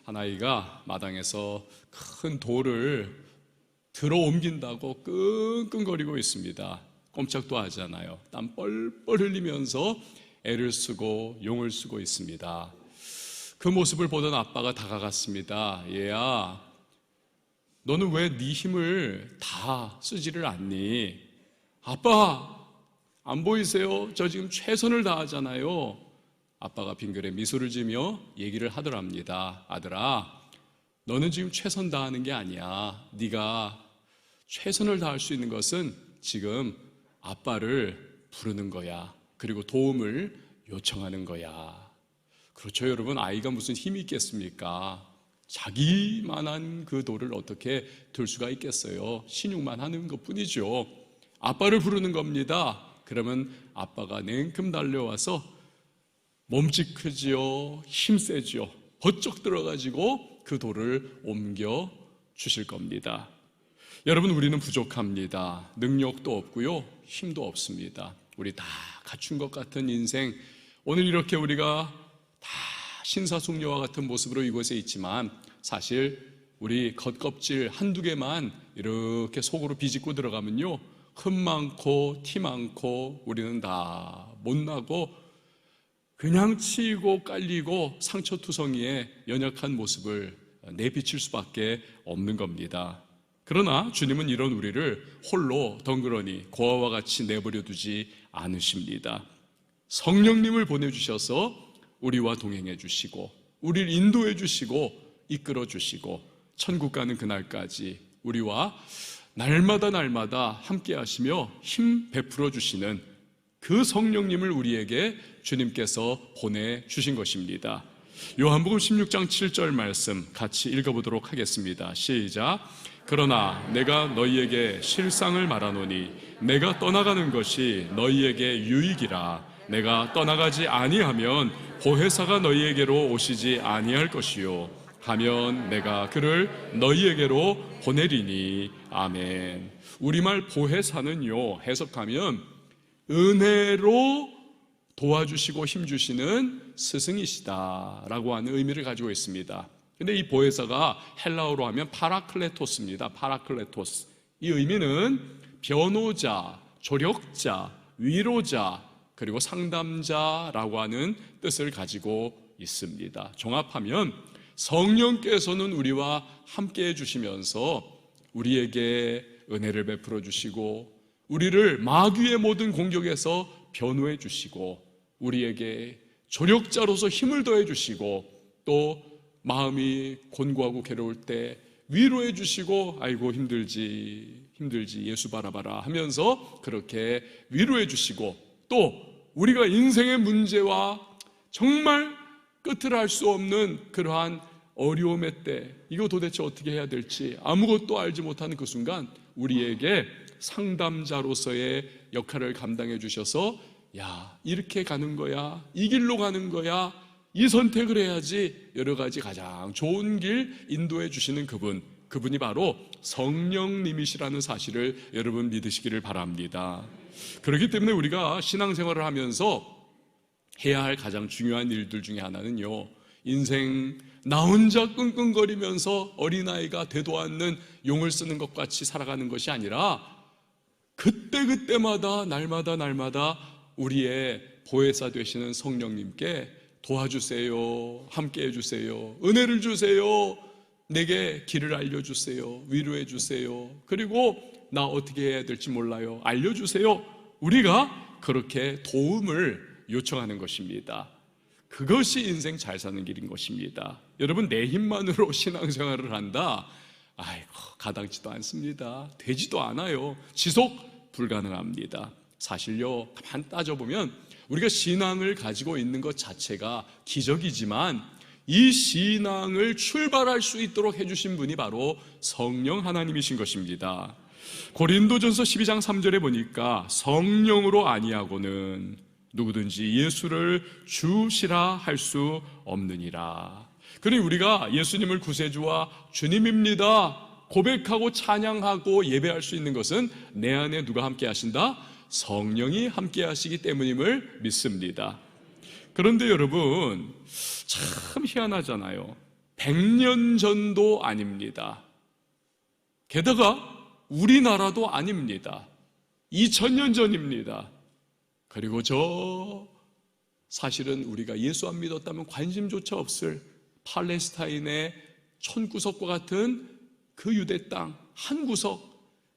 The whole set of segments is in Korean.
한 아이가 마당에서 큰 돌을 들어 옮긴다고 끙끙거리고 있습니다. 꼼짝도 하지 않아요. 땀 뻘뻘 흘리면서 애를 쓰고 용을 쓰고 있습니다. 그 모습을 보던 아빠가 다가갔습니다. 얘야, 너는 왜 네 힘을 다 쓰지를 않니? 아빠, 안 보이세요? 저 지금 최선을 다하잖아요. 아빠가 빙그레 미소를 지으며 얘기를 하더랍니다. 아들아, 너는 지금 최선 다하는 게 아니야. 네가 최선을 다할 수 있는 것은 지금 아빠를 부르는 거야. 그리고 도움을 요청하는 거야. 그렇죠, 여러분. 아이가 무슨 힘이 있겠습니까? 자기만한 그 돌을 어떻게 들 수가 있겠어요? 신용만 하는 것뿐이죠. 아빠를 부르는 겁니다. 그러면 아빠가 냉큼 달려와서 몸집 크지요, 힘세지요, 버쩍 들어가지고 그 돌을 옮겨 주실 겁니다. 여러분, 우리는 부족합니다. 능력도 없고요, 힘도 없습니다. 우리 다 갖춘 것 같은 인생, 오늘 이렇게 우리가 다 신사숙녀와 같은 모습으로 이곳에 있지만 사실 우리 겉껍질 한두 개만 이렇게 속으로 비집고 들어가면요, 흠 많고 티 많고 우리는 다 못나고 그냥 치이고 깔리고 상처투성이의 연약한 모습을 내비칠 수밖에 없는 겁니다. 그러나 주님은 이런 우리를 홀로 덩그러니 고아와 같이 내버려 두지 않으십니다. 성령님을 보내주셔서 우리와 동행해 주시고 우리를 인도해 주시고 이끌어 주시고 천국 가는 그날까지 우리와 날마다 함께 하시며 힘 베풀어 주시는 그 성령님을 우리에게 주님께서 보내주신 것입니다. 요한복음 16장 7절 말씀 같이 읽어보도록 하겠습니다. 시작. 그러나 내가 너희에게 실상을 말하노니 내가 떠나가는 것이 너희에게 유익이라. 내가 떠나가지 아니하면 보혜사가 너희에게로 오시지 아니할 것이요 하면 내가 그를 너희에게로 보내리니. 아멘. 우리말 보혜사는요, 해석하면 은혜로 도와주시고 힘주시는 스승이시다라고 하는 의미를 가지고 있습니다. 근데 이 보혜사가 헬라어로 하면 파라클레토스입니다. 파라클레토스. 이 의미는 변호자, 조력자, 위로자, 그리고 상담자라고 하는 뜻을 가지고 있습니다. 종합하면 성령께서는 우리와 함께 해주시면서 우리에게 은혜를 베풀어 주시고 우리를 마귀의 모든 공격에서 변호해 주시고 우리에게 조력자로서 힘을 더해 주시고 또 마음이 곤고하고 괴로울 때 위로해 주시고 아이고 힘들지 예수 바라봐라 하면서 그렇게 위로해 주시고 또 우리가 인생의 문제와 정말 끝을 알 수 없는 그러한 어려움의 때 이거 도대체 어떻게 해야 될지 아무것도 알지 못하는 그 순간 우리에게 상담자로서의 역할을 감당해 주셔서 야, 이렇게 가는 거야, 이 길로 가는 거야, 이 선택을 해야지, 여러 가지 가장 좋은 길 인도해 주시는 그분이 바로 성령님이시라는 사실을 여러분 믿으시기를 바랍니다. 그렇기 때문에 우리가 신앙생활을 하면서 해야 할 가장 중요한 일들 중에 하나는요, 인생 나 혼자 끙끙거리면서 어린아이가 되도 않는 용을 쓰는 것 같이 살아가는 것이 아니라 그때마다 날마다 우리의 보혜사 되시는 성령님께 도와주세요, 함께 해주세요, 은혜를 주세요, 내게 길을 알려주세요, 위로해 주세요, 그리고 나 어떻게 해야 될지 몰라요, 알려주세요. 우리가 그렇게 도움을 요청하는 것입니다. 그것이 인생 잘 사는 길인 것입니다. 여러분, 내 힘만으로 신앙생활을 한다? 아이고, 가당치도 않습니다. 되지도 않아요. 지속 불가능합니다. 사실요, 가만 따져보면 우리가 신앙을 가지고 있는 것 자체가 기적이지만 이 신앙을 출발할 수 있도록 해주신 분이 바로 성령 하나님이신 것입니다. 고린도전서 12장 3절에 보니까 성령으로 아니하고는 누구든지 예수를 주시라 할 수 없느니라. 그러니 우리가 예수님을 구세주와 주님입니다 고백하고 찬양하고 예배할 수 있는 것은 내 안에 누가 함께 하신다? 성령이 함께 하시기 때문임을 믿습니다. 그런데 여러분, 참 희한하잖아요. 100년 전도 아닙니다. 게다가 우리나라도 아닙니다. 2000년 전입니다. 그리고 사실은 우리가 예수 안 믿었다면 관심조차 없을 팔레스타인의 촌구석과 같은 그 유대 땅 한 구석,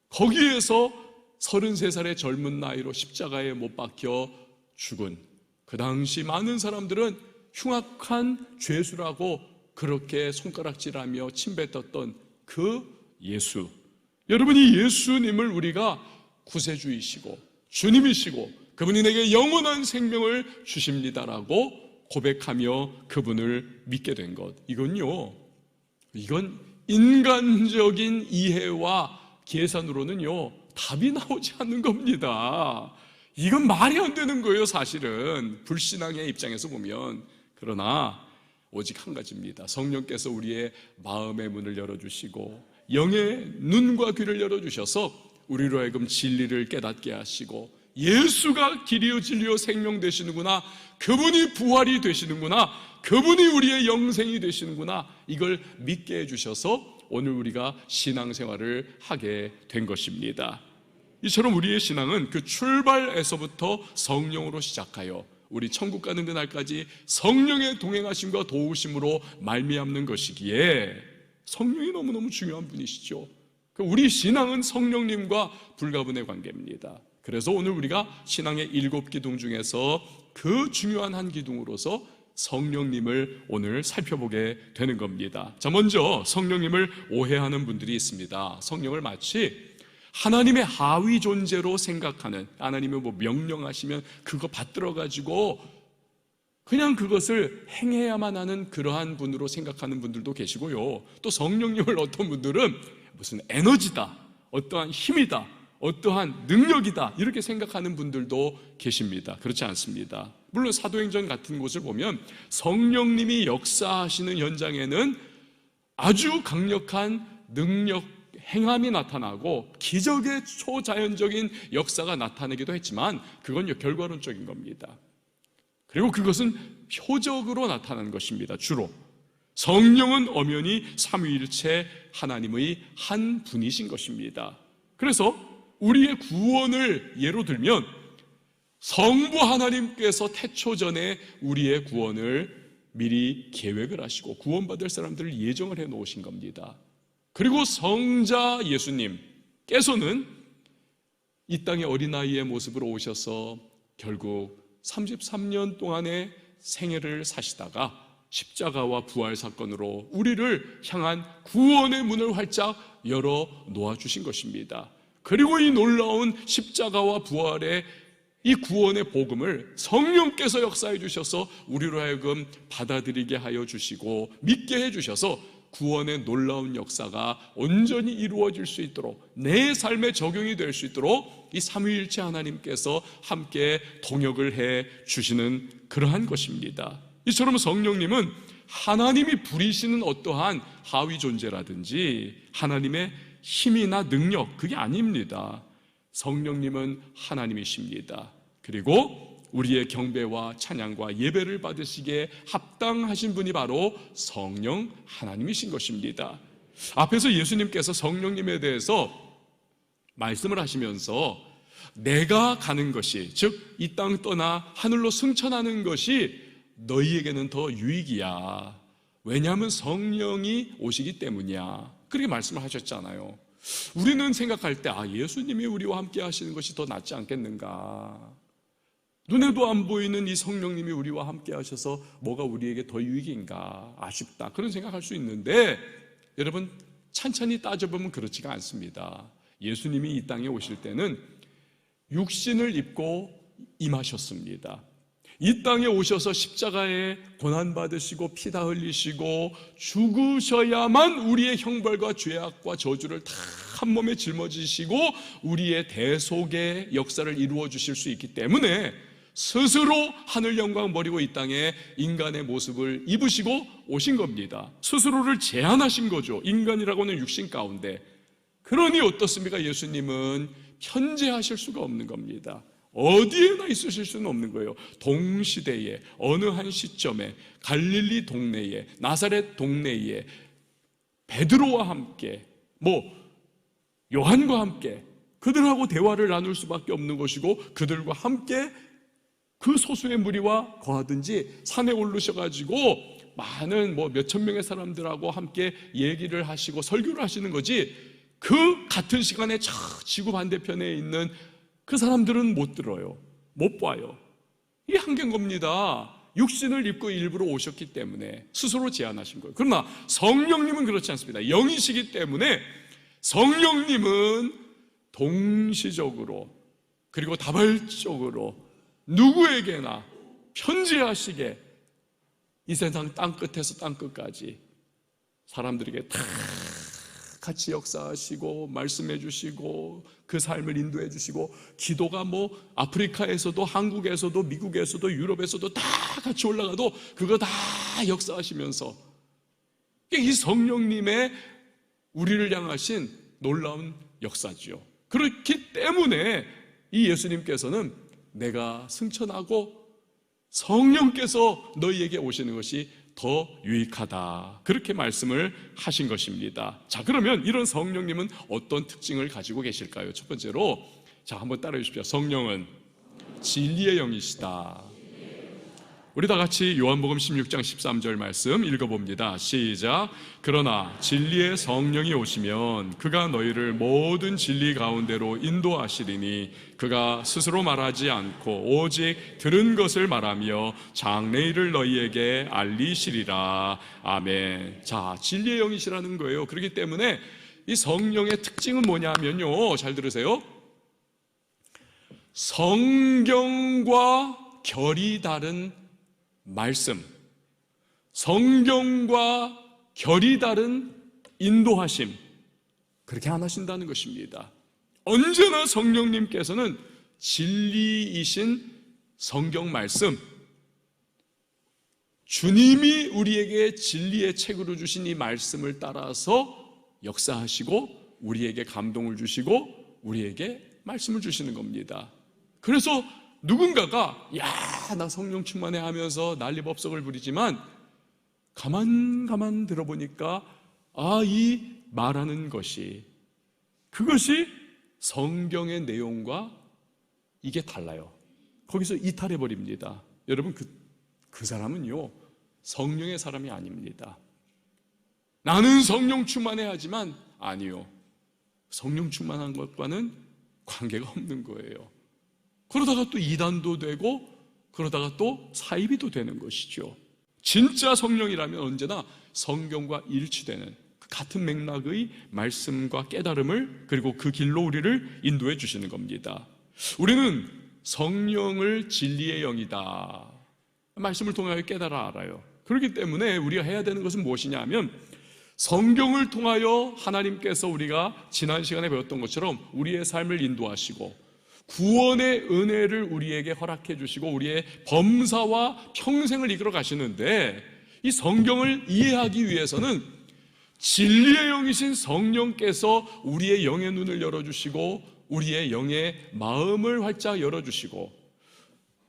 거기에서 33살의 젊은 나이로 십자가에 못 박혀 죽은 그 당시 많은 사람들은 흉악한 죄수라고 그렇게 손가락질하며 침뱉었던 그 예수, 여러분, 이 예수님을 우리가 구세주이시고 주님이시고 그분이 내게 영원한 생명을 주십니다라고 고백하며 그분을 믿게 된 것, 이건 인간적인 이해와 계산으로는요 답이 나오지 않는 겁니다. 이건 말이 안 되는 거예요, 사실은 불신앙의 입장에서 보면. 그러나 오직 한 가지입니다. 성령께서 우리의 마음의 문을 열어주시고 영의 눈과 귀를 열어주셔서 우리로 하여금 진리를 깨닫게 하시고 예수가 길이요 진리요 생명 되시는구나, 그분이 부활이 되시는구나, 그분이 우리의 영생이 되시는구나, 이걸 믿게 해주셔서 오늘 우리가 신앙생활을 하게 된 것입니다. 이처럼 우리의 신앙은 그 출발에서부터 성령으로 시작하여 우리 천국 가는 그날까지 성령의 동행하심과 도우심으로 말미암는 것이기에 성령이 너무너무 중요한 분이시죠. 우리 신앙은 성령님과 불가분의 관계입니다. 그래서 오늘 우리가 신앙의 7기둥 중에서 그 중요한 한 기둥으로서 성령님을 오늘 살펴보게 되는 겁니다. 자, 먼저 성령님을 오해하는 분들이 있습니다. 성령을 마치 하나님의 하위 존재로 생각하는, 하나님이 명령하시면 그거 받들어 가지고 그냥 그것을 행해야만 하는 그러한 분으로 생각하는 분들도 계시고요, 또 성령님을 어떤 분들은 무슨 에너지다, 어떠한 힘이다, 어떠한 능력이다 이렇게 생각하는 분들도 계십니다. 그렇지 않습니다. 물론 사도행전 같은 곳을 보면 성령님이 역사하시는 현장에는 아주 강력한 능력, 행함이 나타나고 기적의 초자연적인 역사가 나타나기도 했지만 그건 결과론적인 겁니다. 그리고 그것은 표적으로 나타난 것입니다. 주로 성령은 엄연히 삼위일체 하나님의 한 분이신 것입니다. 그래서 우리의 구원을 예로 들면 성부 하나님께서 태초전에 우리의 구원을 미리 계획을 하시고 구원받을 사람들을 예정을 해 놓으신 겁니다. 그리고 성자 예수님께서는 이 땅에 어린아이의 모습으로 오셔서 결국 33년 동안의 생애를 사시다가 십자가와 부활 사건으로 우리를 향한 구원의 문을 활짝 열어 놓아주신 것입니다. 그리고 이 놀라운 십자가와 부활의 이 구원의 복음을 성령께서 역사해 주셔서 우리로 하여금 받아들이게 하여 주시고 믿게 해 주셔서 구원의 놀라운 역사가 온전히 이루어질 수 있도록 내 삶에 적용이 될 수 있도록 이 삼위일체 하나님께서 함께 동역을 해 주시는 그러한 것입니다. 이처럼 성령님은 하나님이 부리시는 어떠한 하위 존재라든지 하나님의 힘이나 능력, 그게 아닙니다. 성령님은 하나님이십니다. 그리고 우리의 경배와 찬양과 예배를 받으시기에 합당하신 분이 바로 성령 하나님이신 것입니다. 앞에서 예수님께서 성령님에 대해서 말씀을 하시면서 내가 가는 것이, 즉 이 땅 떠나 하늘로 승천하는 것이 너희에게는 더 유익이야. 왜냐하면 성령이 오시기 때문이야. 그렇게 말씀을 하셨잖아요. 우리는 생각할 때 예수님이 우리와 함께 하시는 것이 더 낫지 않겠는가. 눈에도 안 보이는 이 성령님이 우리와 함께 하셔서 뭐가 우리에게 더 유익인가, 아쉽다, 그런 생각할 수 있는데 여러분 찬찬히 따져보면 그렇지가 않습니다. 예수님이 이 땅에 오실 때는 육신을 입고 임하셨습니다. 이 땅에 오셔서 십자가에 고난받으시고 피 다 흘리시고 죽으셔야만 우리의 형벌과 죄악과 저주를 다 한 몸에 짊어지시고 우리의 대속의 역사를 이루어 주실 수 있기 때문에 스스로 하늘 영광 버리고 이 땅에 인간의 모습을 입으시고 오신 겁니다. 스스로를 제한하신 거죠. 인간이라고는 육신 가운데. 그러니 어떻습니까? 예수님은 편재하실 수가 없는 겁니다. 어디에나 있으실 수는 없는 거예요. 동시대에 어느 한 시점에 갈릴리 동네에, 나사렛 동네에 베드로와 함께, 요한과 함께 그들하고 대화를 나눌 수밖에 없는 것이고, 그들과 함께 그 소수의 무리와 거하든지 산에 오르셔가지고 많은 몇천 명의 사람들하고 함께 얘기를 하시고 설교를 하시는 거지, 그 같은 시간에 저 지구 반대편에 있는 그 사람들은 못 들어요. 못 봐요. 이게 한계인 겁니다. 육신을 입고 일부러 오셨기 때문에 스스로 제안하신 거예요. 그러나 성령님은 그렇지 않습니다. 영이시기 때문에 성령님은 동시적으로 그리고 다발적으로 누구에게나 편지하시게 이 세상 땅끝에서 땅끝까지 사람들에게 다 같이 역사하시고 말씀해 주시고 그 삶을 인도해 주시고, 기도가 아프리카에서도 한국에서도 미국에서도 유럽에서도 다 같이 올라가도 그거 다 역사하시면서, 이 성령님의 우리를 향하신 놀라운 역사지요. 그렇기 때문에 이 예수님께서는 내가 승천하고 성령께서 너희에게 오시는 것이 더 유익하다, 그렇게 말씀을 하신 것입니다. 자, 그러면 이런 성령님은 어떤 특징을 가지고 계실까요? 첫 번째로, 자, 한번 따라해 주십시오. 성령은 진리의 영이시다. 우리 다 같이 요한복음 16장 13절 말씀 읽어봅니다. 시작. 그러나 진리의 성령이 오시면 그가 너희를 모든 진리 가운데로 인도하시리니 그가 스스로 말하지 않고 오직 들은 것을 말하며 장래일을 너희에게 알리시리라. 아멘. 자, 진리의 영이시라는 거예요. 그렇기 때문에 이 성령의 특징은 뭐냐면요, 잘 들으세요. 성경과 결이 다른 말씀, 성경과 결이 다른 인도하심, 그렇게 안 하신다는 것입니다. 언제나 성령님께서는 진리이신 성경 말씀, 주님이 우리에게 진리의 책으로 주신 이 말씀을 따라서 역사하시고 우리에게 감동을 주시고 우리에게 말씀을 주시는 겁니다. 그래서 누군가가 나 성령 충만해 하면서 난리법석을 부리지만 가만 들어보니까 이 말하는 것이, 그것이 성경의 내용과 이게 달라요. 거기서 이탈해버립니다. 여러분, 그 사람은요 성령의 사람이 아닙니다. 나는 성령 충만해 하지만 아니요, 성령 충만한 것과는 관계가 없는 거예요. 그러다가 또 이단도 되고 그러다가 또 사이비도 되는 것이죠. 진짜 성령이라면 언제나 성경과 일치되는 같은 맥락의 말씀과 깨달음을, 그리고 그 길로 우리를 인도해 주시는 겁니다. 우리는 성령을 진리의 영이다, 말씀을 통하여 깨달아 알아요. 그렇기 때문에 우리가 해야 되는 것은 무엇이냐 하면, 성경을 통하여 하나님께서 우리가 지난 시간에 배웠던 것처럼 우리의 삶을 인도하시고 구원의 은혜를 우리에게 허락해 주시고 우리의 범사와 평생을 이끌어 가시는데, 이 성경을 이해하기 위해서는 진리의 영이신 성령께서 우리의 영의 눈을 열어주시고 우리의 영의 마음을 활짝 열어주시고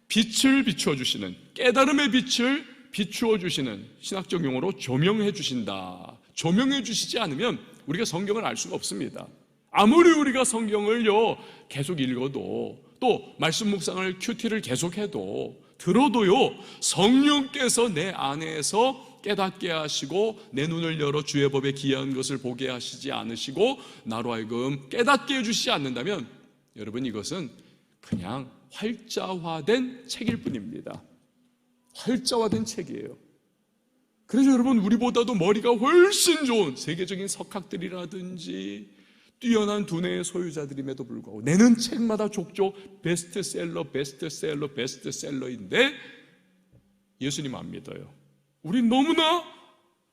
빛을 비추어 주시는, 깨달음의 빛을 비추어 주시는, 신학적 용어로 조명해 주신다. 조명해 주시지 않으면 우리가 성경을 알 수가 없습니다. 아무리 우리가 성경을요 계속 읽어도, 또 말씀 묵상을 큐티를 계속해도, 들어도요 성령께서 내 안에서 깨닫게 하시고 내 눈을 열어 주의 법에 기이한 것을 보게 하시지 않으시고 나로 하여금 깨닫게 해주시지 않는다면, 여러분, 이것은 그냥 활자화된 책일 뿐입니다. 활자화된 책이에요. 그래서 여러분, 우리보다도 머리가 훨씬 좋은 세계적인 석학들이라든지 뛰어난 두뇌의 소유자들임에도 불구하고 내는 책마다 족족 베스트셀러인데 예수님 안 믿어요. 우리 너무나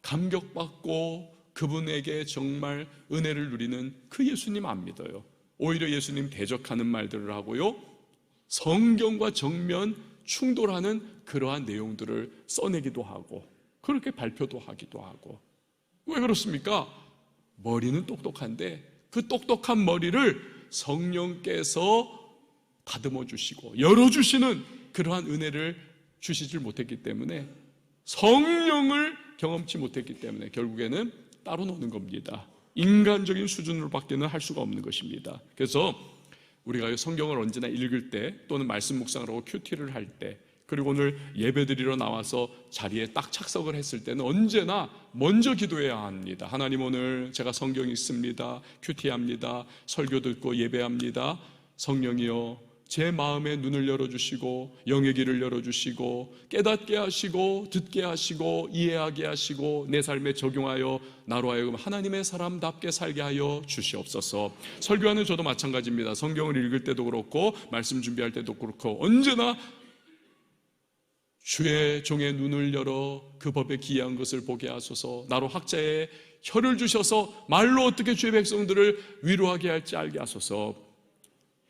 감격받고 그분에게 정말 은혜를 누리는 그 예수님 안 믿어요. 오히려 예수님 대적하는 말들을 하고요, 성경과 정면 충돌하는 그러한 내용들을 써내기도 하고 그렇게 발표도 하기도 하고. 왜 그렇습니까? 머리는 똑똑한데 그 똑똑한 머리를 성령께서 다듬어 주시고 열어주시는 그러한 은혜를 주시질 못했기 때문에, 성령을 경험치 못했기 때문에 결국에는 따로 노는 겁니다. 인간적인 수준으로 밖에는 할 수가 없는 것입니다. 그래서 우리가 성경을 언제나 읽을 때, 또는 말씀 묵상을 하고 큐티를 할 때, 그리고 오늘 예배드리러 나와서 자리에 딱 착석을 했을 때는 언제나 먼저 기도해야 합니다. 하나님, 오늘 제가 성경 읽습니다, 큐티합니다, 설교 듣고 예배합니다. 성령이여, 제 마음의 눈을 열어주시고 영의 길을 열어주시고 깨닫게 하시고 듣게 하시고 이해하게 하시고 내 삶에 적용하여 나로 하여금 하나님의 사람답게 살게 하여 주시옵소서. 설교하는 저도 마찬가지입니다. 성경을 읽을 때도 그렇고 말씀 준비할 때도 그렇고 언제나 주의 종의 눈을 열어 그 법에 기이한 것을 보게 하소서. 나로 학자의 혀를 주셔서 말로 어떻게 주의 백성들을 위로하게 할지 알게 하소서.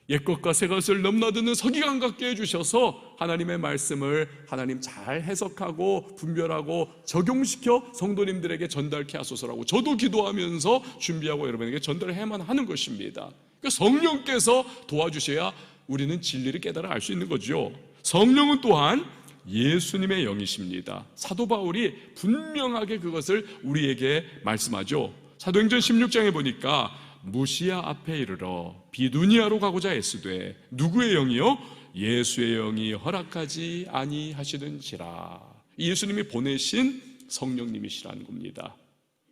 옛것과 새것을 넘나드는 서기관 같게 해주셔서 하나님의 말씀을 하나님 잘 해석하고 분별하고 적용시켜 성도님들에게 전달케 하소서라고 저도 기도하면서 준비하고 여러분에게 전달해야만 하는 것입니다. 그러니까 성령께서 도와주셔야 우리는 진리를 깨달아 알 수 있는 거죠. 성령은 또한 예수님의 영이십니다. 사도 바울이 분명하게 그것을 우리에게 말씀하죠. 사도행전 16장에 보니까 무시아 앞에 이르러 비두니아로 가고자 애쓰되 누구의 영이요? 예수의 영이 허락하지 아니하시는지라. 예수님이 보내신 성령님이시라는 겁니다.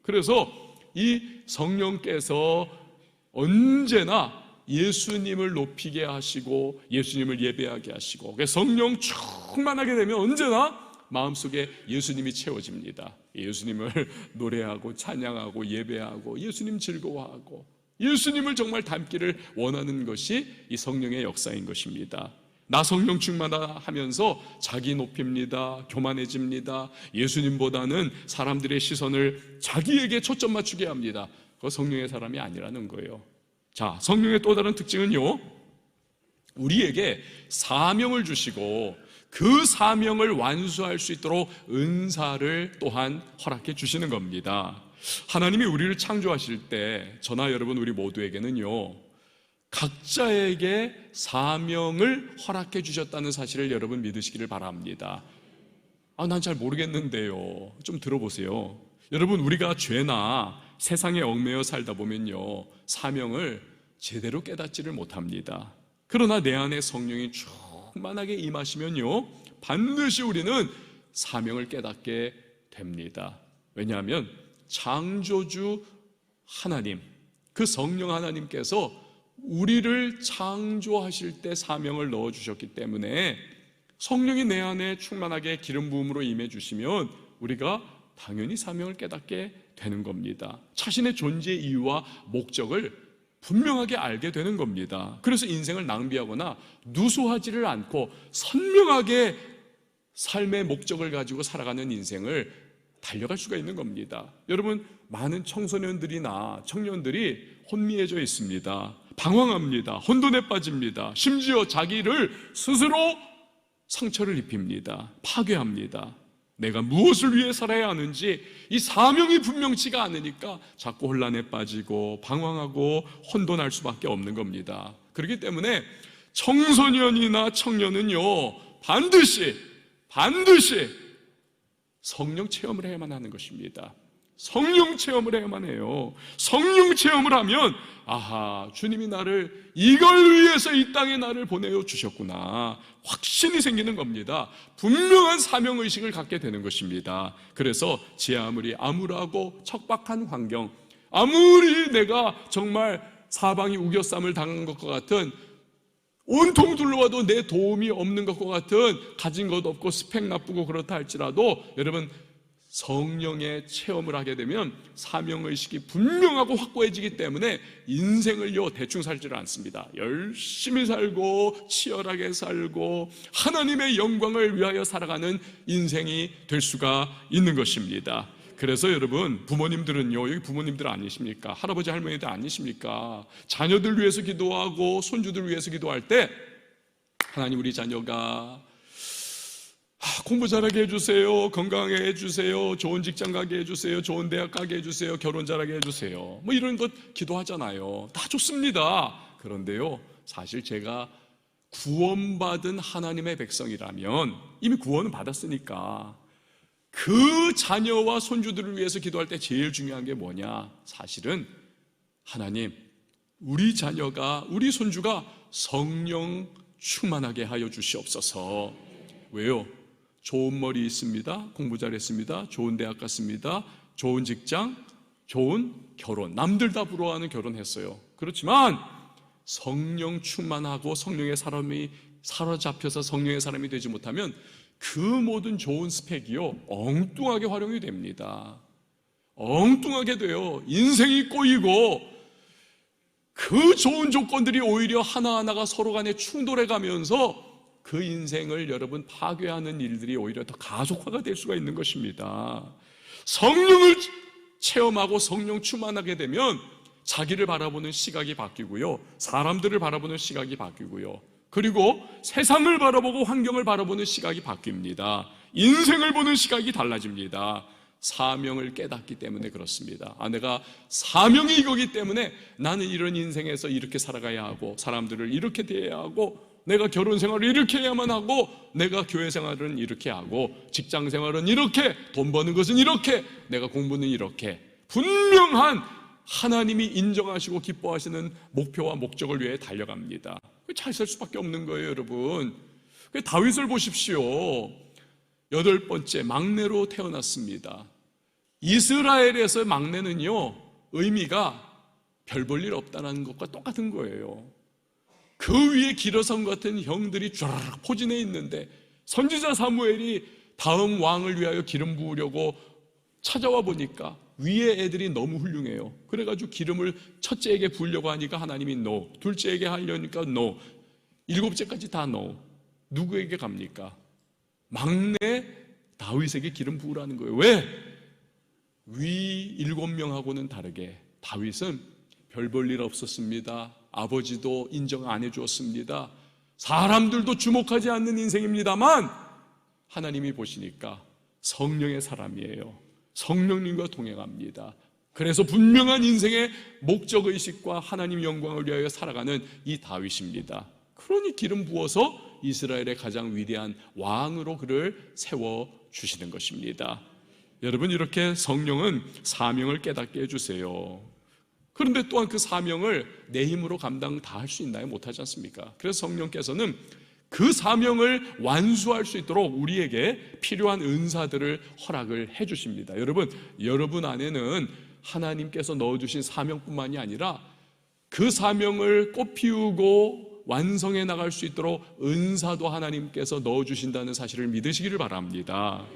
그래서 이 성령께서 언제나 예수님을 높이게 하시고 예수님을 예배하게 하시고, 성령 충만하게 되면 언제나 마음속에 예수님이 채워집니다. 예수님을 노래하고 찬양하고 예배하고 예수님 즐거워하고 예수님을 정말 닮기를 원하는 것이 이 성령의 역사인 것입니다. 나 성령 충만하면서 자기 높입니다. 교만해집니다. 예수님보다는 사람들의 시선을 자기에게 초점 맞추게 합니다. 그거 성령의 사람이 아니라는 거예요. 자, 성령의 또 다른 특징은요, 우리에게 사명을 주시고 그 사명을 완수할 수 있도록 은사를 또한 허락해 주시는 겁니다. 하나님이 우리를 창조하실 때 저나 여러분 우리 모두에게는요, 각자에게 사명을 허락해 주셨다는 사실을 여러분 믿으시기를 바랍니다. 난 잘 모르겠는데요. 좀 들어보세요. 여러분, 우리가 죄나 세상에 얽매여 살다 보면요, 사명을 제대로 깨닫지를 못합니다. 그러나 내 안에 성령이 충만하게 임하시면요, 반드시 우리는 사명을 깨닫게 됩니다. 왜냐하면 창조주 하나님, 그 성령 하나님께서 우리를 창조하실 때 사명을 넣어주셨기 때문에 성령이 내 안에 충만하게 기름 부음으로 임해 주시면 우리가 당연히 사명을 깨닫게 되는 겁니다. 자신의 존재의 이유와 목적을 분명하게 알게 되는 겁니다. 그래서 인생을 낭비하거나 누수하지를 않고 선명하게 삶의 목적을 가지고 살아가는 인생을 달려갈 수가 있는 겁니다. 여러분, 많은 청소년들이나 청년들이 혼미해져 있습니다. 방황합니다. 혼돈에 빠집니다. 심지어 자기를 스스로 상처를 입힙니다. 파괴합니다. 내가 무엇을 위해 살아야 하는지 이 사명이 분명치가 않으니까 자꾸 혼란에 빠지고 방황하고 혼돈할 수밖에 없는 겁니다. 그렇기 때문에 청소년이나 청년은요, 반드시 성령 체험을 해야만 하는 것입니다. 성령 체험을 해야만 해요. 성령 체험을 하면 주님이 나를 이걸 위해서 이 땅에 나를 보내어 주셨구나, 확신이 생기는 겁니다. 분명한 사명의식을 갖게 되는 것입니다. 그래서 제 아무리 암울하고 척박한 환경, 아무리 내가 정말 사방이 우겨쌈을 당한 것과 같은, 온통 둘러와도 내 도움이 없는 것과 같은, 가진 것 없고 스펙 나쁘고 그렇다 할지라도 여러분, 성령의 체험을 하게 되면 사명의식이 분명하고 확고해지기 때문에 인생을요 대충 살지를 않습니다. 열심히 살고 치열하게 살고 하나님의 영광을 위하여 살아가는 인생이 될 수가 있는 것입니다. 그래서 여러분, 부모님들은요, 여기 부모님들 아니십니까? 할아버지 할머니들 아니십니까? 자녀들 위해서 기도하고 손주들 위해서 기도할 때 하나님, 우리 자녀가 공부 잘하게 해주세요, 건강하게 해주세요, 좋은 직장 가게 해주세요, 좋은 대학 가게 해주세요, 결혼 잘하게 해주세요, 뭐 이런 것 기도하잖아요. 다 좋습니다. 그런데요, 사실 제가 구원받은 하나님의 백성이라면, 이미 구원은 받았으니까 그 자녀와 손주들을 위해서 기도할 때 제일 중요한 게 뭐냐? 사실은 하나님, 우리 자녀가, 우리 손주가 성령 충만하게 하여 주시옵소서. 왜요? 좋은 머리 있습니다, 공부 잘했습니다, 좋은 대학 갔습니다, 좋은 직장, 좋은 결혼, 남들 다 부러워하는 결혼했어요. 그렇지만 성령 충만하고 성령의 사람이 사로잡혀서 성령의 사람이 되지 못하면 그 모든 좋은 스펙이요, 엉뚱하게 활용이 됩니다. 엉뚱하게 돼요. 인생이 꼬이고 그 좋은 조건들이 오히려 하나하나가 서로 간에 충돌해 가면서 그 인생을 여러분 파괴하는 일들이 오히려 더 가속화가 될 수가 있는 것입니다. 성령을 체험하고 성령 충만하게 되면 자기를 바라보는 시각이 바뀌고요, 사람들을 바라보는 시각이 바뀌고요, 그리고 세상을 바라보고 환경을 바라보는 시각이 바뀝니다. 인생을 보는 시각이 달라집니다. 사명을 깨닫기 때문에 그렇습니다. 내가 사명이 이거기 때문에 나는 이런 인생에서 이렇게 살아가야 하고, 사람들을 이렇게 대해야 하고, 내가 결혼 생활을 이렇게 해야만 하고, 내가 교회 생활은 이렇게 하고, 직장 생활은 이렇게, 돈 버는 것은 이렇게, 내가 공부는 이렇게, 분명한 하나님이 인정하시고 기뻐하시는 목표와 목적을 위해 달려갑니다. 잘 살 수밖에 없는 거예요, 여러분. 다윗을 보십시오. 8번째 막내로 태어났습니다. 이스라엘에서 막내는요, 의미가 별 볼 일 없다는 것과 똑같은 거예요. 그 위에 기러성 같은 형들이 쫙 포진해 있는데 선지자 사무엘이 다음 왕을 위하여 기름 부으려고 찾아와 보니까 위에 애들이 너무 훌륭해요. 그래가지고 기름을 첫째에게 부으려고 하니까 하나님이 no, 둘째에게 하려니까 no, 7째까지 다 no. 누구에게 갑니까? 막내 다윗에게 기름 부으라는 거예요. 왜? 위 7명하고는 다르게 다윗은 별 볼 일 없었습니다. 아버지도 인정 안 해주었습니다. 사람들도 주목하지 않는 인생입니다만 하나님이 보시니까 성령의 사람이에요. 성령님과 동행합니다. 그래서 분명한 인생의 목적의식과 하나님 영광을 위하여 살아가는 이 다윗입니다. 그러니 기름 부어서 이스라엘의 가장 위대한 왕으로 그를 세워주시는 것입니다. 여러분, 이렇게 성령은 사명을 깨닫게 해주세요. 그런데 또한 그 사명을 내 힘으로 감당 다 할 수 있나요? 못하지 않습니까? 그래서 성령께서는 그 사명을 완수할 수 있도록 우리에게 필요한 은사들을 허락을 해주십니다. 여러분 안에는 하나님께서 넣어주신 사명뿐만이 아니라 그 사명을 꽃피우고 완성해 나갈 수 있도록 은사도 하나님께서 넣어주신다는 사실을 믿으시기를 바랍니다.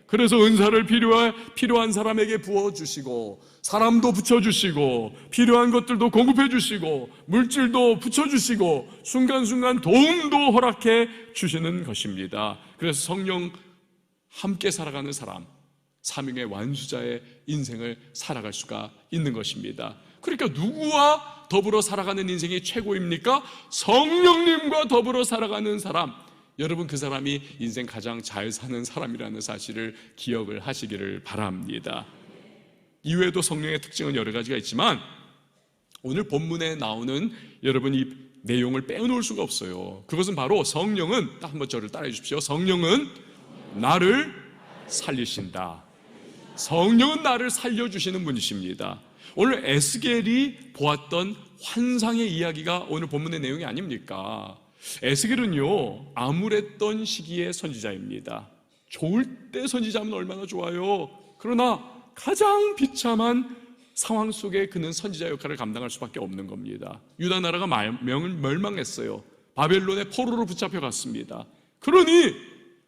그래서 은사를 필요한 사람에게 부어주시고, 사람도 붙여주시고, 필요한 것들도 공급해 주시고, 물질도 붙여주시고, 순간순간 도움도 허락해 주시는 것입니다. 그래서 성령 함께 살아가는 사람, 사명의 완수자의 인생을 살아갈 수가 있는 것입니다. 그러니까 누구와 더불어 살아가는 인생이 최고입니까? 성령님과 더불어 살아가는 사람, 여러분, 그 사람이 인생 가장 잘 사는 사람이라는 사실을 기억을 하시기를 바랍니다. 이외에도 성령의 특징은 여러 가지가 있지만 오늘 본문에 나오는 여러분 이 내용을 빼놓을 수가 없어요. 그것은 바로 성령은, 딱 한번 저를 따라해 주십시오. 성령은 나를 살리신다. 성령은 나를 살려주시는 분이십니다. 오늘 에스겔이 보았던 환상의 이야기가 오늘 본문의 내용이 아닙니까? 에스겔은요, 암울했던 시기의 선지자입니다. 좋을 때 선지자면 얼마나 좋아요. 그러나 가장 비참한 상황 속에 그는 선지자 역할을 감당할 수밖에 없는 겁니다. 유다 나라가 멸망했어요. 바벨론의 포로로 붙잡혀 갔습니다. 그러니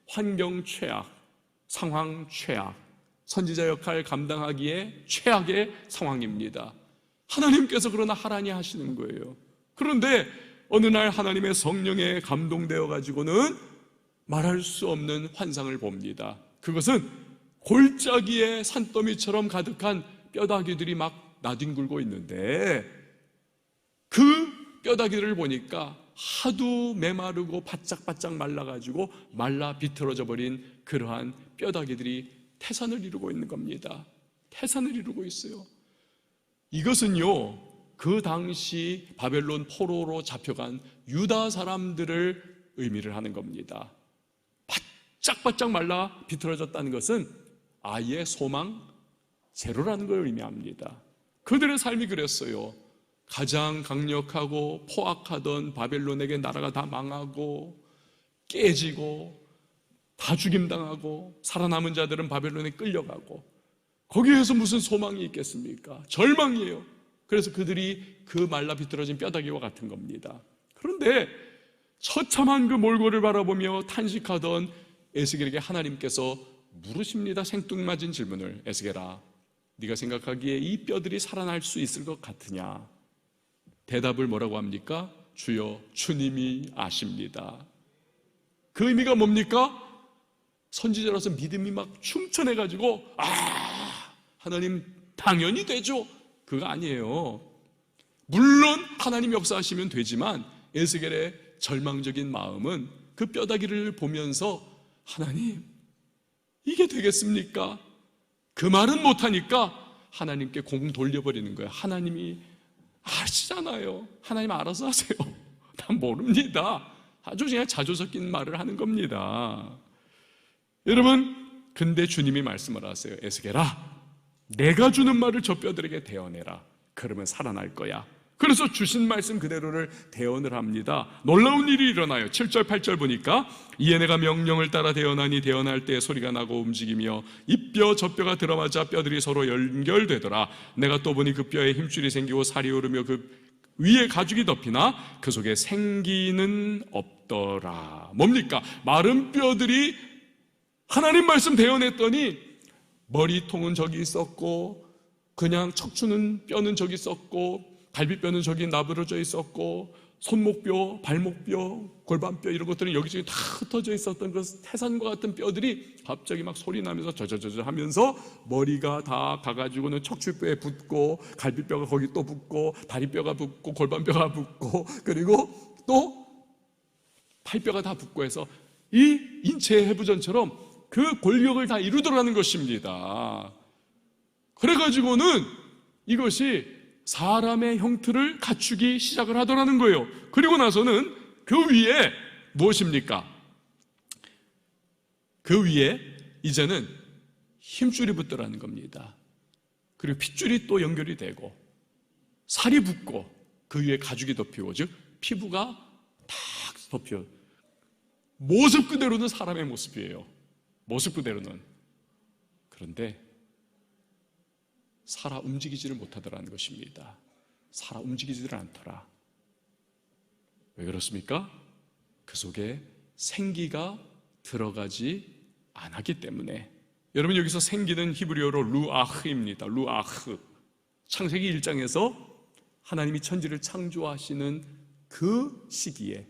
환경 최악, 상황 최악, 선지자 역할 감당하기에 최악의 상황입니다. 하나님께서 그러나 하라니 하시는 거예요. 그런데 어느 날 하나님의 성령에 감동되어 가지고는 말할 수 없는 환상을 봅니다. 그것은 골짜기에 산더미처럼 가득한 뼈다귀들이 막 나뒹굴고 있는데 그 뼈다귀들을 보니까 하도 메마르고 바짝바짝 말라가지고 말라 비틀어져 버린 그러한 뼈다귀들이 태산을 이루고 있는 겁니다. 태산을 이루고 있어요. 이것은요, 그 당시 바벨론 포로로 잡혀간 유다 사람들을 의미를 하는 겁니다. 바짝바짝 말라 비틀어졌다는 것은 아예 소망 제로라는 걸 의미합니다. 그들의 삶이 그랬어요. 가장 강력하고 포악하던 바벨론에게 나라가 다 망하고 깨지고 다 죽임당하고 살아남은 자들은 바벨론에 끌려가고, 거기에서 무슨 소망이 있겠습니까? 절망이에요. 그래서 그들이 그 말라 비틀어진 뼈다귀와 같은 겁니다. 그런데 처참한 그 몰골을 바라보며 탄식하던 에스겔에게 하나님께서 물으십니다. 생뚱맞은 질문을. 에스겔아, 네가 생각하기에 이 뼈들이 살아날 수 있을 것 같으냐? 대답을 뭐라고 합니까? 주여, 주님이 아십니다. 그 의미가 뭡니까? 선지자로서 믿음이 막 충천해가지고 하나님 당연히 되죠. 그거 아니에요. 물론 하나님 역사하시면 되지만 에스겔의 절망적인 마음은 그 뼈다귀를 보면서 하나님, 이게 되겠습니까? 그 말은 못하니까 하나님께 공 돌려버리는 거예요. 하나님이 아시잖아요. 하나님 알아서 하세요. 난 모릅니다. 아주 그냥 자조 섞인 말을 하는 겁니다. 여러분, 근데 주님이 말씀을 하세요. 에스겔아, 내가 주는 말을 저 뼈들에게 대언해라. 그러면 살아날 거야. 그래서 주신 말씀 그대로를 대언을 합니다. 놀라운 일이 일어나요. 7절 8절 보니까 이에 내가 명령을 따라 대언하니 대언할 때 소리가 나고 움직이며 이 뼈 저 뼈가 들어맞아 뼈들이 서로 연결되더라. 내가 또 보니 그 뼈에 힘줄이 생기고 살이 오르며 그 위에 가죽이 덮이나 그 속에 생기는 없더라. 뭡니까? 마른 뼈들이 하나님 말씀 대언했더니 머리통은 저기 있었고, 그냥 척추는 뼈는 저기 있었고, 갈비뼈는 저기 나부러져 있었고, 손목뼈, 발목뼈, 골반뼈 이런 것들은 여기저기 다 흩어져 있었던 그 태산과 같은 뼈들이 갑자기 막 소리 나면서 저저저저 하면서 머리가 다 가가지고는 척추뼈에 붙고, 갈비뼈가 거기 또 붙고, 다리뼈가 붙고, 골반뼈가 붙고, 그리고 또 팔뼈가 다 붙고 해서 이 인체의 해부전처럼 그 골격을 다 이루더라는 것입니다. 그래가지고는 이것이 사람의 형태를 갖추기 시작을 하더라는 거예요. 그리고 나서는 그 위에 무엇입니까? 그 위에 이제는 힘줄이 붙더라는 겁니다. 그리고 핏줄이 또 연결이 되고 살이 붙고 그 위에 가죽이 덮이고, 즉 피부가 탁 덮여. 모습 그대로는 사람의 모습이에요. 모습 그대로는. 그런데 살아 움직이지를 못하더라는 것입니다. 살아 움직이지를 않더라. 왜 그렇습니까? 그 속에 생기가 들어가지 않았기 때문에. 여러분, 여기서 생기는 히브리어로 루아흐입니다. 루아흐. 창세기 1장에서 하나님이 천지를 창조하시는 그 시기에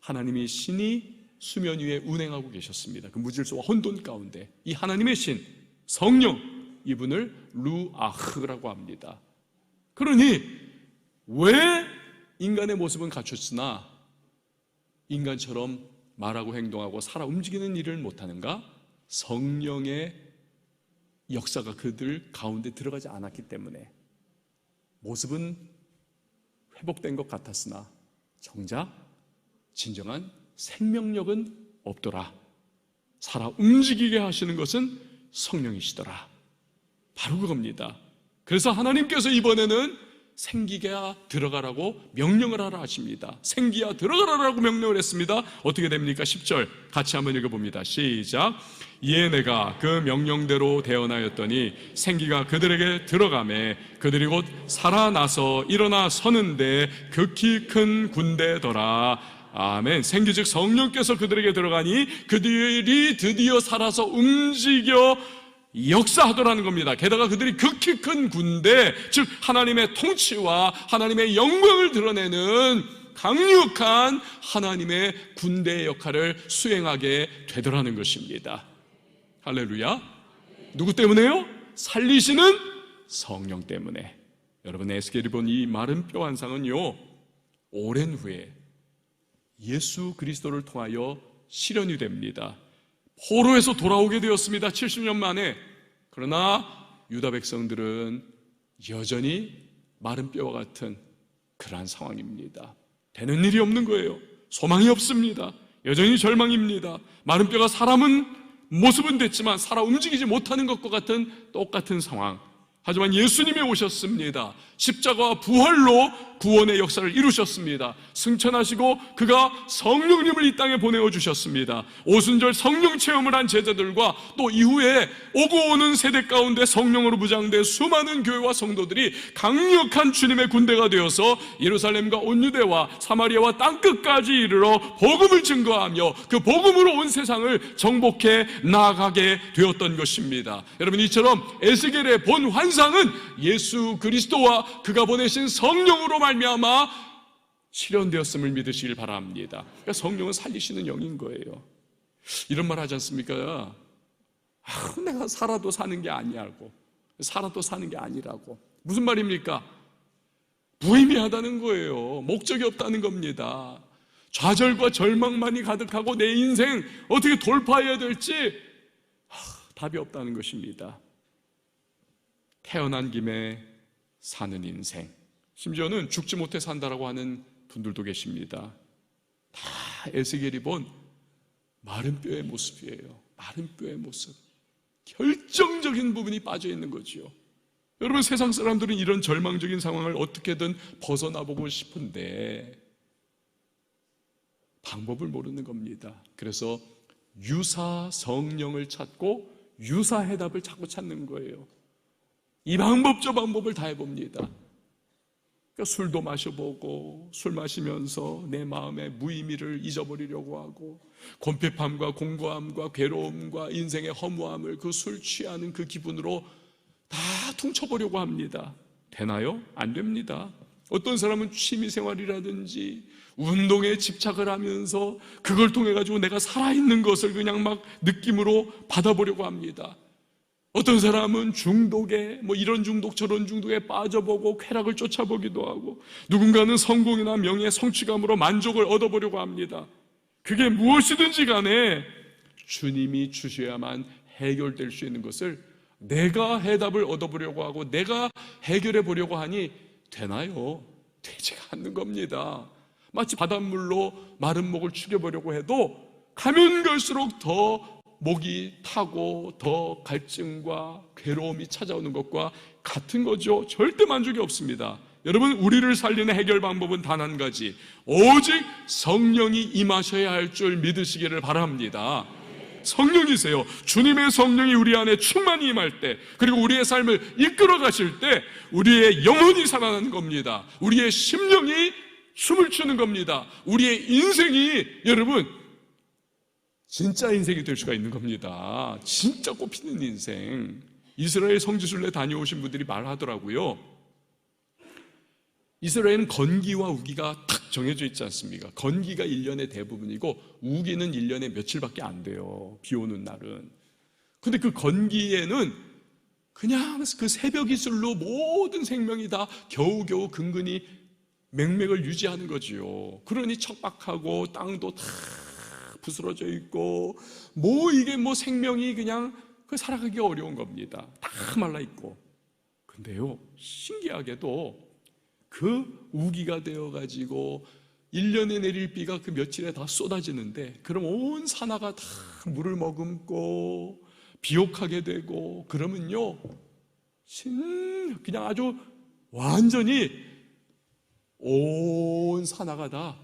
하나님이 신이 수면 위에 운행하고 계셨습니다. 그 무질서와 혼돈 가운데 이 하나님의 신, 성령, 이분을 루아흐라고 합니다. 그러니 왜 인간의 모습은 갖췄으나 인간처럼 말하고 행동하고 살아 움직이는 일을 못하는가? 성령의 역사가 그들 가운데 들어가지 않았기 때문에. 모습은 회복된 것 같았으나 정작 진정한 생명력은 없더라. 살아 움직이게 하시는 것은 성령이시더라. 바로 그겁니다. 그래서 하나님께서 이번에는 생기가 들어가라고 명령을 하라 하십니다. 생기야 들어가라라고 명령을 했습니다. 어떻게 됩니까? 10절 같이 한번 읽어봅니다. 시작. 이에 내가 그 명령대로 대언하였더니 생기가 그들에게 들어가매 그들이 곧 살아나서 일어나 서는데 극히 큰 군대더라. 아멘. 생기 즉 성령께서 그들에게 들어가니 그들이 드디어 살아서 움직여 역사하더라는 겁니다. 게다가 그들이 극히 큰 군대, 즉 하나님의 통치와 하나님의 영광을 드러내는 강력한 하나님의 군대의 역할을 수행하게 되더라는 것입니다. 할렐루야. 누구 때문에요? 살리시는 성령 때문에. 여러분, 에스겔이 본 이 마른 뼈 환상은요, 오랜 후에 예수 그리스도를 통하여 실현이 됩니다. 포로에서 돌아오게 되었습니다. 70년 만에. 그러나 유다 백성들은 여전히 마른 뼈와 같은 그러한 상황입니다. 되는 일이 없는 거예요. 소망이 없습니다. 여전히 절망입니다. 마른 뼈가 사람은 모습은 됐지만 살아 움직이지 못하는 것과 같은 똑같은 상황. 하지만 예수님이 오셨습니다. 십자가와 부활로 구원의 역사를 이루셨습니다. 승천하시고 그가 성령님을 이 땅에 보내어 주셨습니다. 오순절 성령 체험을 한 제자들과 또 이후에 오고 오는 세대 가운데 성령으로 무장된 수많은 교회와 성도들이 강력한 주님의 군대가 되어서 예루살렘과 온 유대와 사마리아와 땅끝까지 이르러 복음을 증거하며 그 복음으로 온 세상을 정복해 나아가게 되었던 것입니다. 여러분, 이처럼 에스겔의 본 환상은 예수 그리스도와 그가 보내신 성령으로 말미암아 실현되었음을 믿으시길 바랍니다. 그러니까 성령은 살리시는 영인 거예요. 이런 말 하지 않습니까? 내가 살아도 사는 게 아니라고. 살아도 사는 게 아니라고. 무슨 말입니까? 무의미하다는 거예요. 목적이 없다는 겁니다. 좌절과 절망만이 가득하고 내 인생 어떻게 돌파해야 될지 답이 없다는 것입니다. 태어난 김에 사는 인생, 심지어는 죽지 못해 산다라고 하는 분들도 계십니다. 다 에스겔이 본 마른 뼈의 모습이에요. 마른 뼈의 모습, 결정적인 부분이 빠져 있는 거죠. 여러분, 세상 사람들은 이런 절망적인 상황을 어떻게든 벗어나보고 싶은데 방법을 모르는 겁니다. 그래서 유사 성령을 찾고 유사 해답을 자꾸 찾는 거예요. 이 방법 저 방법을 다 해봅니다. 그러니까 술도 마셔보고, 술 마시면서 내 마음의 무의미를 잊어버리려고 하고, 곤핍함과 공고함과 괴로움과 인생의 허무함을 그 술 취하는 그 기분으로 다 퉁쳐보려고 합니다. 되나요? 안 됩니다. 어떤 사람은 취미생활이라든지 운동에 집착을 하면서 그걸 통해 가지고 내가 살아있는 것을 그냥 막 느낌으로 받아보려고 합니다. 어떤 사람은 중독에 이런 중독 저런 중독에 빠져보고 쾌락을 쫓아보기도 하고, 누군가는 성공이나 명예, 성취감으로 만족을 얻어보려고 합니다. 그게 무엇이든지 간에 주님이 주셔야만 해결될 수 있는 것을 내가 해답을 얻어보려고 하고 내가 해결해 보려고 하니 되나요? 되지가 않는 겁니다. 마치 바닷물로 마른 목을 죽여보려고 해도 가면 갈수록 더 목이 타고 더 갈증과 괴로움이 찾아오는 것과 같은 거죠. 절대 만족이 없습니다. 여러분, 우리를 살리는 해결 방법은 단 한 가지, 오직 성령이 임하셔야 할 줄 믿으시기를 바랍니다. 성령이세요. 주님의 성령이 우리 안에 충만히 임할 때, 그리고 우리의 삶을 이끌어 가실 때 우리의 영혼이 살아나는 겁니다. 우리의 심령이 춤을 추는 겁니다. 우리의 인생이, 여러분, 진짜 인생이 될 수가 있는 겁니다. 진짜 꽃피는 인생. 이스라엘 성지순례 다녀오신 분들이 말하더라고요. 이스라엘은 건기와 우기가 탁 정해져 있지 않습니까? 건기가 1년의 대부분이고 우기는 1년에 며칠밖에 안 돼요. 비 오는 날은. 근데 그 건기에는 그냥 그 새벽 이슬로 모든 생명이 다 겨우겨우 근근히 맹맥을 유지하는 거지요. 그러니 척박하고 땅도 다 부스러져 있고 이게 생명이 그냥 살아가기 어려운 겁니다. 다 말라 있고. 근데요, 신기하게도 그 우기가 되어가지고 1년에 내릴 비가 그 며칠에 다 쏟아지는데, 그럼 온 산하가 다 물을 머금고 비옥하게 되고, 그러면요 그냥 아주 완전히 온 산하가 다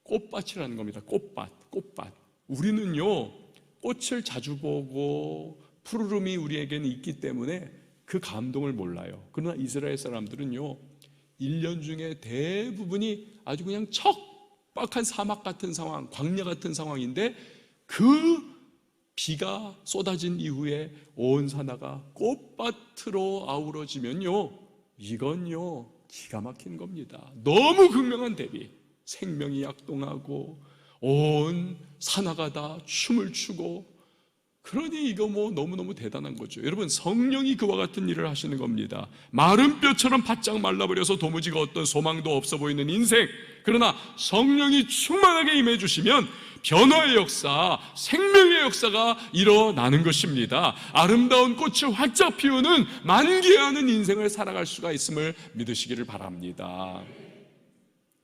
꽃밭이라는 겁니다. 꽃밭. 우리는요 꽃을 자주 보고 푸르름이 우리에게는 있기 때문에 그 감동을 몰라요. 그러나 이스라엘 사람들은요 1년 중에 대부분이 아주 그냥 척박한 사막 같은 상황, 광야 같은 상황인데 그 비가 쏟아진 이후에 온 산하가 꽃밭으로 아우러지면요, 이건요 기가 막힌 겁니다. 너무 극명한 대비. 생명이 약동하고 온 산하가 다 춤을 추고, 그러니 이거 너무너무 대단한 거죠. 여러분, 성령이 그와 같은 일을 하시는 겁니다. 마른 뼈처럼 바짝 말라버려서 도무지가 어떤 소망도 없어 보이는 인생, 그러나 성령이 충만하게 임해 주시면 변화의 역사, 생명의 역사가 일어나는 것입니다. 아름다운 꽃을 활짝 피우는 만개하는 인생을 살아갈 수가 있음을 믿으시기를 바랍니다.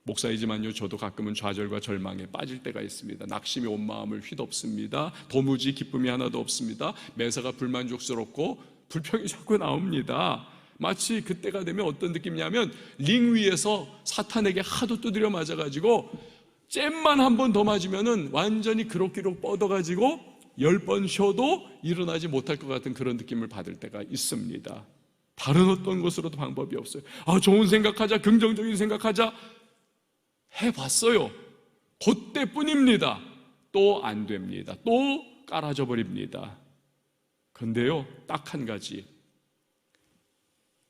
목사이지만요, 저도 가끔은 좌절과 절망에 빠질 때가 있습니다. 낙심이 온 마음을 휘덮습니다. 도무지 기쁨이 하나도 없습니다. 매사가 불만족스럽고 불평이 자꾸 나옵니다. 마치 그때가 되면 어떤 느낌이냐면 링 위에서 사탄에게 하도 두드려 맞아가지고 잼만 한 번 더 맞으면은 완전히 그럭기럭 뻗어가지고 10번 쉬어도 일어나지 못할 것 같은 그런 느낌을 받을 때가 있습니다. 다른 어떤 것으로도 방법이 없어요. 좋은 생각하자, 긍정적인 생각하자 해봤어요. 그때뿐입니다. 또 안 됩니다. 또 깔아져 버립니다. 근데요, 딱 한 가지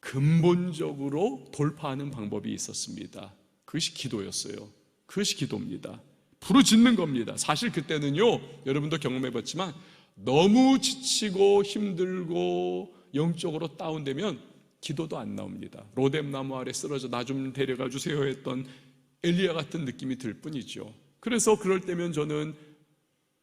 근본적으로 돌파하는 방법이 있었습니다. 그것이 기도였어요. 그것이 기도입니다. 부르짖는 겁니다. 사실 그때는요, 여러분도 경험해봤지만 너무 지치고 힘들고 영적으로 다운되면 기도도 안 나옵니다. 로뎀나무 아래 쓰러져 나 좀 데려가 주세요 했던 엘리야 같은 느낌이 들 뿐이죠. 그래서 그럴 때면 저는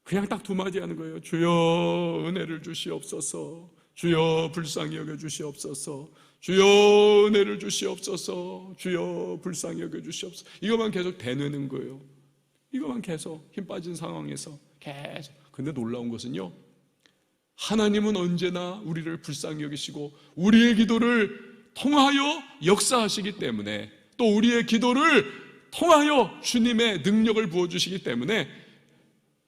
그냥 딱 두 마디 하는 거예요. 주여 은혜를 주시옵소서, 주여 불쌍히 여겨 주시옵소서, 주여 은혜를 주시옵소서, 주여 불쌍히 여겨 주시옵소서. 이것만 계속 되뇌는 거예요. 이것만 계속 힘 빠진 상황에서 계속. 근데 놀라운 것은요, 하나님은 언제나 우리를 불쌍히 여기시고 우리의 기도를 통하여 역사하시기 때문에, 또 우리의 기도를 통하여 주님의 능력을 부어주시기 때문에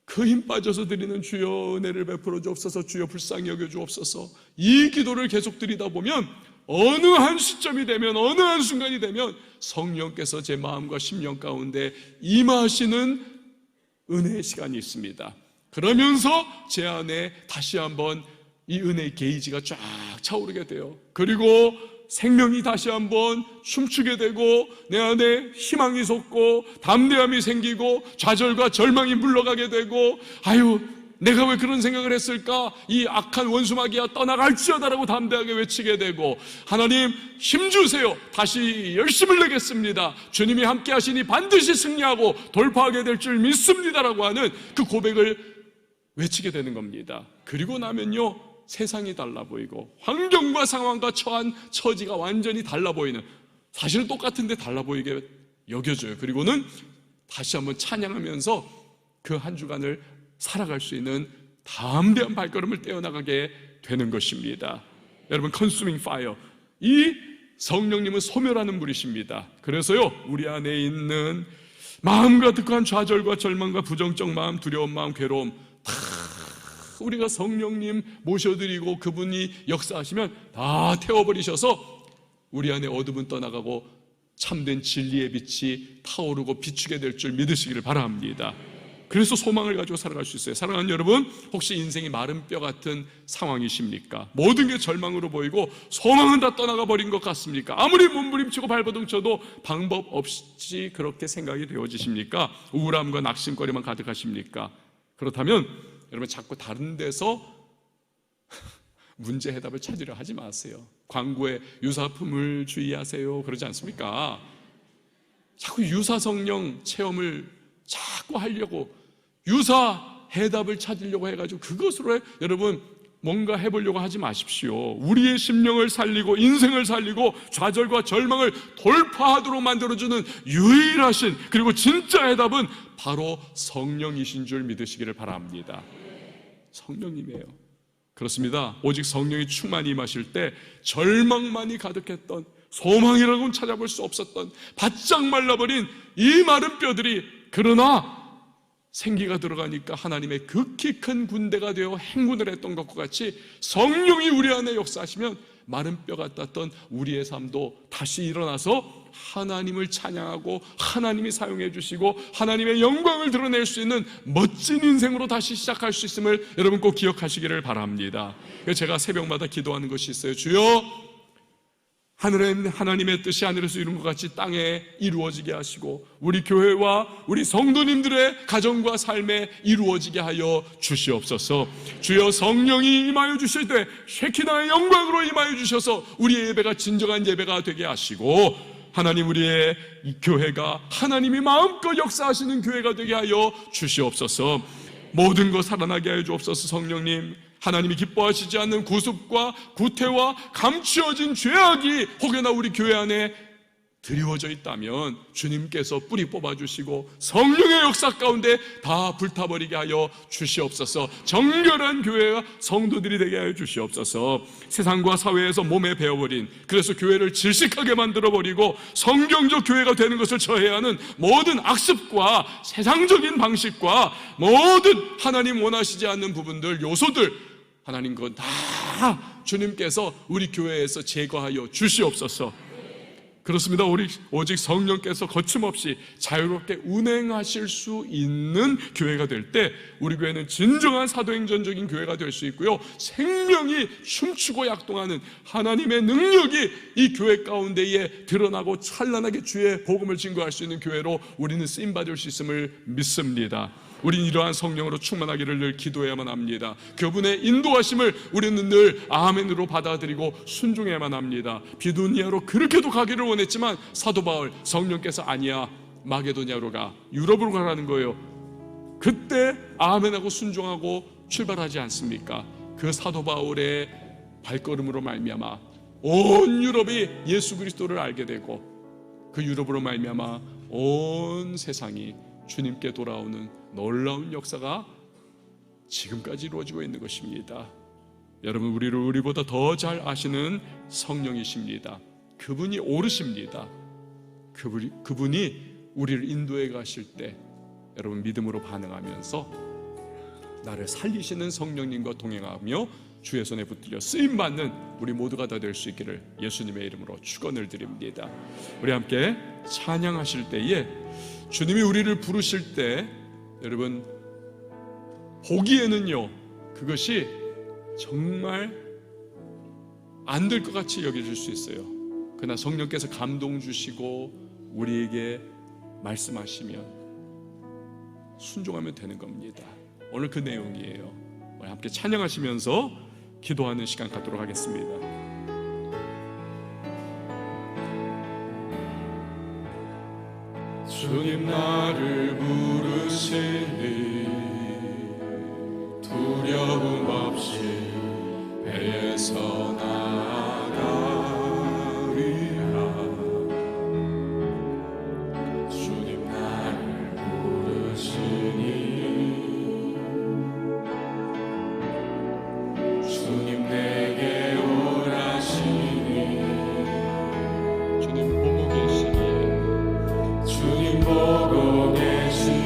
그 힘 빠져서 드리는 주여 은혜를 베풀어 주옵소서, 주여 불쌍히 여겨 주옵소서, 이 기도를 계속 드리다 보면 어느 한 시점이 되면, 어느 한 순간이 되면 성령께서 제 마음과 심령 가운데 임하시는 은혜의 시간이 있습니다. 그러면서 제 안에 다시 한번 이 은혜의 게이지가 쫙 차오르게 돼요. 그리고 생명이 다시 한번 춤추게 되고 내 안에 희망이 솟고 담대함이 생기고 좌절과 절망이 물러가게 되고, 내가 왜 그런 생각을 했을까? 이 악한 원수마귀야 떠나갈지어다라고 담대하게 외치게 되고, 하나님 힘주세요, 다시 열심을 내겠습니다, 주님이 함께 하시니 반드시 승리하고 돌파하게 될 줄 믿습니다라고 하는 그 고백을 외치게 되는 겁니다. 그리고 나면요, 세상이 달라 보이고 환경과 상황과 처한 처지가 완전히 달라 보이는, 사실은 똑같은데 달라 보이게 여겨져요. 그리고는 다시 한번 찬양하면서 그 한 주간을 살아갈 수 있는 담대한 발걸음을 떼어나가게 되는 것입니다. 여러분, consuming fire, 이 성령님은 소멸하는 불이십니다. 그래서요, 우리 안에 있는 마음과 득한 좌절과 절망과 부정적 마음, 두려운 마음, 괴로움 다 우리가 성령님 모셔드리고 그분이 역사하시면 다 태워버리셔서 우리 안에 어둠은 떠나가고 참된 진리의 빛이 타오르고 비추게 될 줄 믿으시기를 바랍니다. 그래서 소망을 가지고 살아갈 수 있어요. 사랑하는 여러분, 혹시 인생이 마른 뼈 같은 상황이십니까? 모든 게 절망으로 보이고 소망은 다 떠나가 버린 것 같습니까? 아무리 몸부림치고 발버둥 쳐도 방법 없이 그렇게 생각이 되어지십니까? 우울함과 낙심거리만 가득하십니까? 그렇다면 여러분, 자꾸 다른 데서 문제 해답을 찾으려 하지 마세요. 광고에 유사품을 주의하세요 그러지 않습니까? 자꾸 유사 성령 체험을 자꾸 하려고, 유사 해답을 찾으려고 해가지고 그것으로 여러분 뭔가 해보려고 하지 마십시오. 우리의 심령을 살리고 인생을 살리고 좌절과 절망을 돌파하도록 만들어주는 유일하신, 그리고 진짜 해답은 바로 성령이신 줄 믿으시기를 바랍니다. 성령님이에요. 그렇습니다. 오직 성령이 충만히 임하실 때 절망만이 가득했던, 소망이라고는 찾아볼 수 없었던 바짝 말라버린 이 마른 뼈들이, 그러나 생기가 들어가니까 하나님의 극히 큰 군대가 되어 행군을 했던 것과 같이 성령이 우리 안에 역사하시면 마른 뼈 같았던 우리의 삶도 다시 일어나서 하나님을 찬양하고 하나님이 사용해 주시고 하나님의 영광을 드러낼 수 있는 멋진 인생으로 다시 시작할 수 있음을 여러분 꼭 기억하시기를 바랍니다. 제가 새벽마다 기도하는 것이 있어요. 주여, 하나님의 뜻이 하늘에서 이룬 것 같이 땅에 이루어지게 하시고 우리 교회와 우리 성도님들의 가정과 삶에 이루어지게 하여 주시옵소서. 주여, 성령이 임하여 주실 때 쉐키나의 영광으로 임하여 주셔서 우리의 예배가 진정한 예배가 되게 하시고, 하나님 우리의 이 교회가 하나님이 마음껏 역사하시는 교회가 되게 하여 주시옵소서. 모든 것 살아나게 하여 주옵소서. 성령님, 하나님이 기뻐하시지 않는 구습과 구태와 감추어진 죄악이 혹여나 우리 교회 안에 드리워져 있다면 주님께서 뿌리 뽑아주시고 성령의 역사 가운데 다 불타버리게 하여 주시옵소서. 정결한 교회와 성도들이 되게 하여 주시옵소서. 세상과 사회에서 몸에 배어버린, 그래서 교회를 질식하게 만들어버리고 성경적 교회가 되는 것을 저해야 하는 모든 악습과 세상적인 방식과 모든 하나님 원하시지 않는 부분들, 요소들, 하나님 그건 다 주님께서 우리 교회에서 제거하여 주시옵소서. 그렇습니다. 우리 오직 성령께서 거침없이 자유롭게 운행하실 수 있는 교회가 될 때 우리 교회는 진정한 사도행전적인 교회가 될 수 있고요, 생명이 춤추고 약동하는 하나님의 능력이 이 교회 가운데에 드러나고 찬란하게 주의 복음을 증거할 수 있는 교회로 우리는 쓰임받을 수 있음을 믿습니다. 우린 이러한 성령으로 충만하기를 늘 기도해야만 합니다. 그분의 인도하심을 우리는 늘 아멘으로 받아들이고 순종해야만 합니다. 비두니아로 그렇게도 가기를 원했지만 사도 바울, 성령께서 아니야, 마게도냐로 가, 유럽으로 가라는 거예요. 그때 아멘하고 순종하고 출발하지 않습니까? 그 사도 바울의 발걸음으로 말미암아 온 유럽이 예수 그리스도를 알게 되고, 그 유럽으로 말미암아 온 세상이 주님께 돌아오는 놀라운 역사가 지금까지 이루어지고 있는 것입니다. 여러분, 우리를 우리보다 더 잘 아시는 성령이십니다. 그분이 오르십니다. 그분이 우리를 인도해 가실 때 여러분 믿음으로 반응하면서 나를 살리시는 성령님과 동행하며 주의 손에 붙들려 쓰임받는 우리 모두가 다 될 수 있기를 예수님의 이름으로 축원을 드립니다. 우리 함께 찬양하실 때에 주님이 우리를 부르실 때 여러분 보기에는요 그것이 정말 안 될 것 같이 여겨질 수 있어요. 그러나 성령께서 감동 주시고 우리에게 말씀하시면 순종하면 되는 겁니다. 오늘 그 내용이에요. 우리 함께 찬양하시면서 기도하는 시간 갖도록 하겠습니다. 주님 나를 부르시니 두려움 없이 배에서 나아가리라. 주님 나를 부르시니 주님 내게 오라시니 주님 보고 계시기에 주님 보고 계시니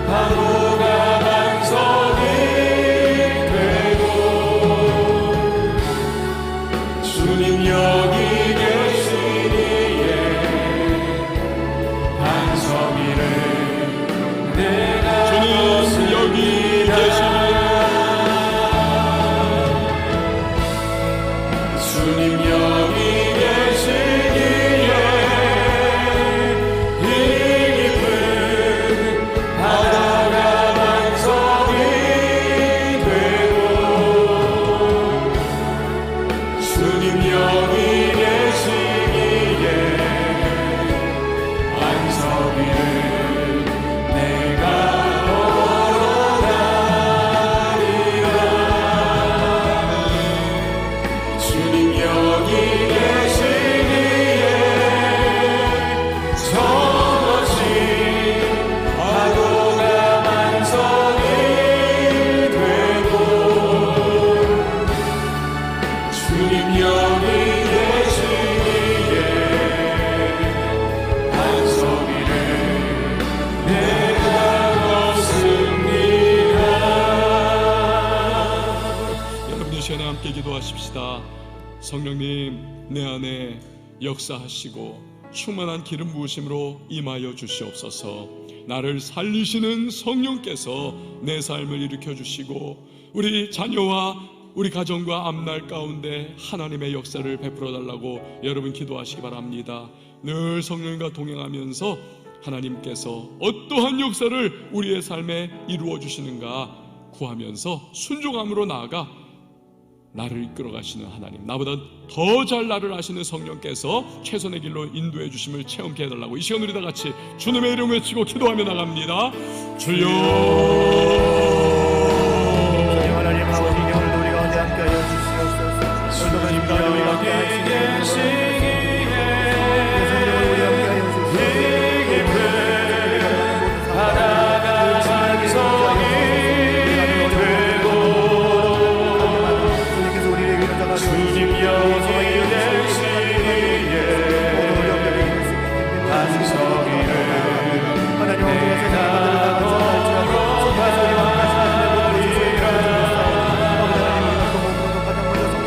파도가 반석이 되고 주님 여기 계시기에 반석 위를 내가 주님 여기 계시기에 주님 여기 계시기에 이 깊은 바다가 반석이 되고 주님 여기 계시기에 반석 위를 내가 걸어가리라. 주님 여기 계시기에 저 멋진 파도가 반석이 되고 주님 여기 계시기에 반석 위를 내가 걷습니다. 여러분 이 시간에 함께 기도하십시다. 성령님 내 안에 역사하시고 충만한 기름 부으심으로 임하여 주시옵소서. 나를 살리시는 성령께서 내 삶을 일으켜 주시고 우리 자녀와 우리 가정과 앞날 가운데 하나님의 역사를 베풀어 달라고 여러분 기도하시기 바랍니다. 늘 성령과 동행하면서 하나님께서 어떠한 역사를 우리의 삶에 이루어 주시는가 구하면서 순종함으로 나아가 나를 이끌어 가시는 하나님, 나보다 더 잘 나를 아시는 성령께서 최선의 길로 인도해 주심을 체험케 해달라고 이 시간 우리 다 같이 주님의 이름 외치고 기도하며 나갑니다. 주여 하나님 아버지 오늘도 우리 가운데 함께하여 주시옵소서. 오늘도 하나님 가운데 우리 함께 하시기에 성령을 우리 함께하여 주시옵소서. 바다가 반석이 되고 주님께서 우리를 위로하여 주님 여기 계시기에 반석 위를 하나님 내가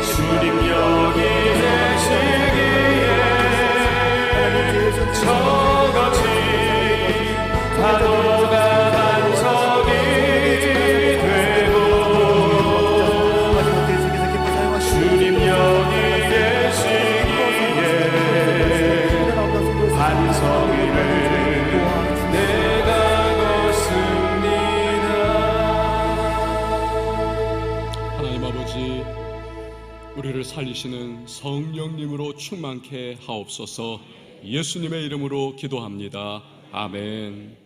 주님 여기 계시기에 저같이 파도가 반석이 되고 주님 여기 계시기에 반석 위를 내가 걷습니다. 하나님 아버지, 우리를 살리시는 성령님으로 충만케 하옵소서. 예수님의 이름으로 기도합니다. 아멘.